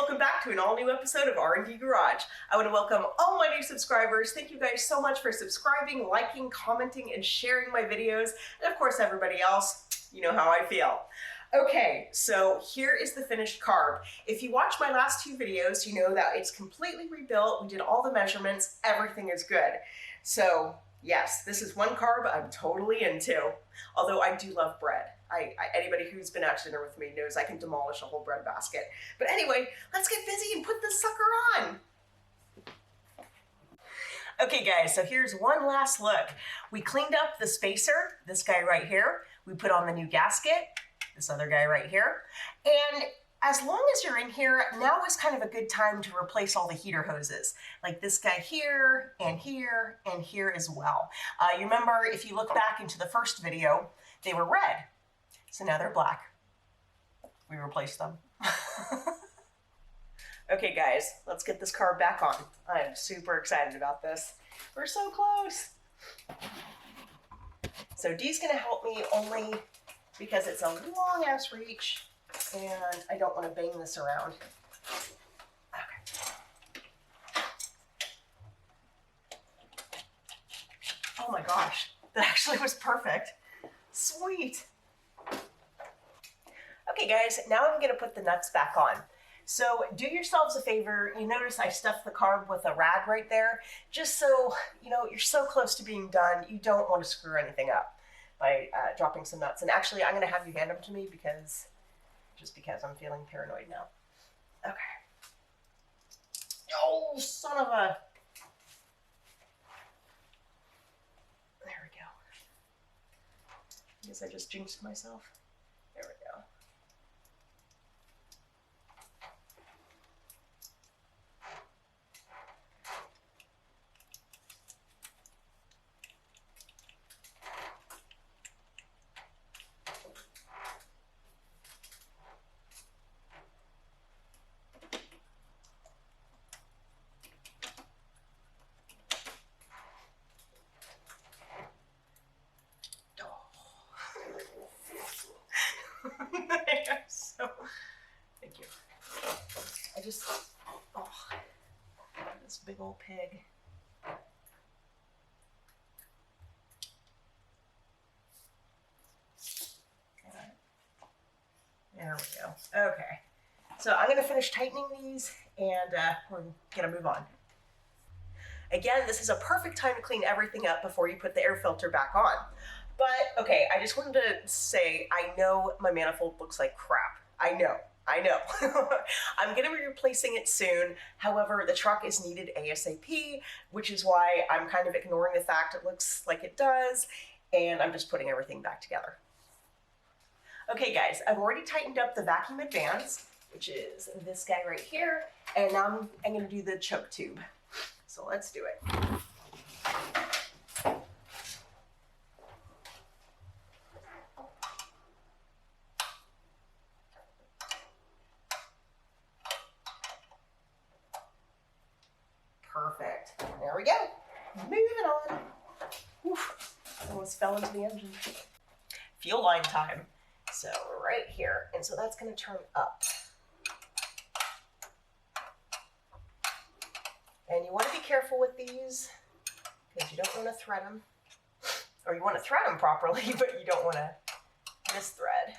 welcome back to an all-new episode of R&D Garage. I want to welcome all my new subscribers. Thank you guys so much for subscribing, liking, commenting, and sharing my videos. And of course, everybody else, you know how I feel. Okay, so here is the finished carb. If you watch my last two videos, you know that it's completely rebuilt. We did all the measurements. Everything is good. So yes, this is one carb I'm totally into. Although I do love bread. Anybody who's been at dinner with me knows I can demolish a whole bread basket. But anyway, let's get busy and put this sucker on. Okay guys, so here's one last look. We cleaned up the spacer, this guy right here. We put on the new gasket, this other guy right here. And as long as you're in here, now is kind of a good time to replace all the heater hoses. Like this guy here, and here, and here as well. You remember, if you look back into the first video, they were red. So now they're black. We replaced them. Okay guys, let's get this carb back on. I am super excited about this. We're so close. So Dee's gonna help me only because it's a long ass reach and I don't want to bang this around. Okay. Oh my gosh, that actually was perfect. Sweet. Okay guys, now I'm gonna put the nuts back on. So do yourselves a favor. You notice I stuffed the carb with a rag right there, just so, you know, you're so close to being done, you don't want to screw anything up by dropping some nuts. And actually, I'm gonna have you hand them to me just because I'm feeling paranoid now. Okay. Oh, son of a... There we go. I guess I just jinxed myself. There we go. So, thank you. This big old pig. There we go. Okay. So I'm going to finish tightening these and we're going to move on. Again, this is a perfect time to clean everything up before you put the air filter back on. But, okay, I just wanted to say, I know my manifold looks like crap. I know. I'm going to be replacing it soon. However, the truck is needed ASAP, which is why I'm kind of ignoring the fact it looks like it does, and I'm just putting everything back together. Okay, guys, I've already tightened up the vacuum advance, which is this guy right here, and now I'm going to do the choke tube. So let's do it. Perfect. There we go. Moving on. Oof. Almost fell into the engine. Fuel line time. So right here. And so that's going to turn up. And you want to be careful with these because you don't want to thread them. Or you want to thread them properly, but you don't want to misthread.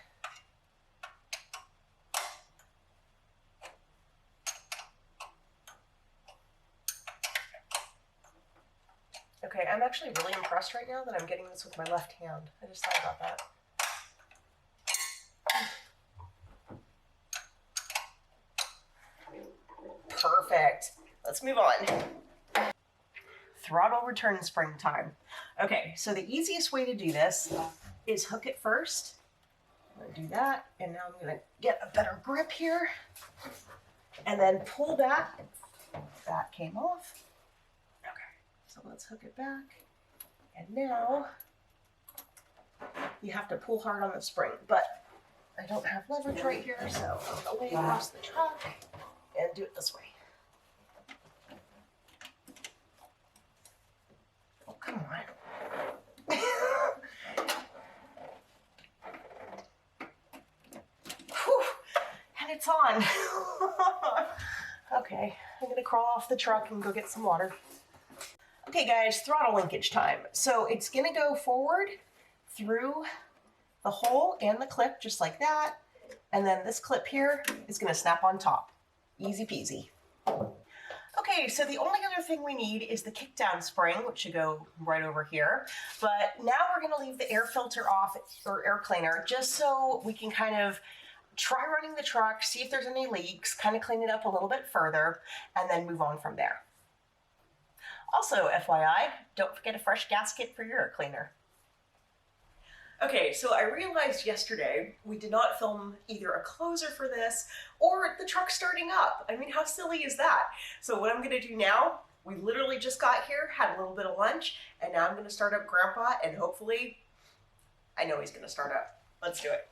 Okay, I'm actually really impressed right now that I'm getting this with my left hand. I just thought about that. Perfect. Let's move on. Throttle return spring time. Okay, so the easiest way to do this is hook it first. I'm gonna do that, and now I'm gonna get a better grip here, and then pull back. That came off. So let's hook it back. And now you have to pull hard on the spring, but I don't have leverage right here, so I'm gonna lay across the truck and do it this way. Oh, come on. Whew. And it's on. Okay, I'm gonna crawl off the truck and go get some water. Okay guys, throttle linkage time. So it's gonna go forward through the hole and the clip just like that. And then this clip here is gonna snap on top. Easy peasy. Okay, so the only other thing we need is the kickdown spring, which should go right over here. But now we're gonna leave the air filter off, or air cleaner, just so we can kind of try running the truck, see if there's any leaks, kind of clean it up a little bit further, and then move on from there. Also, FYI, don't forget a fresh gasket for your air cleaner. Okay, so I realized yesterday we did not film either a closer for this or the truck starting up. I mean, how silly is that? So what I'm gonna do now, we literally just got here, had a little bit of lunch, and now I'm gonna start up Grandpa, and hopefully, I know he's gonna start up. Let's do it.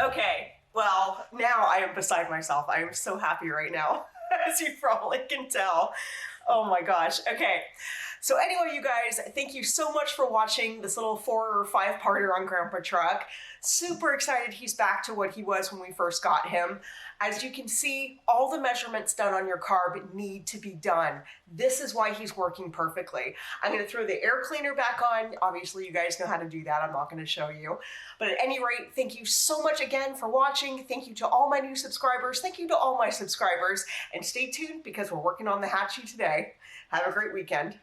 Okay, well, now I am beside myself. I am so happy right now, as you probably can tell. Oh my gosh, okay. So anyway, you guys, thank you so much for watching this little 4 or 5-parter on Grandpa Truck. Super excited he's back to what he was when we first got him. As you can see, all the measurements done on your carb need to be done. This is why he's working perfectly. I'm gonna throw the air cleaner back on. Obviously, you guys know how to do that. I'm not gonna show you. But at any rate, thank you so much again for watching. Thank you to all my new subscribers. Thank you to all my subscribers. And stay tuned because we're working on the hatchie today. Have a great weekend.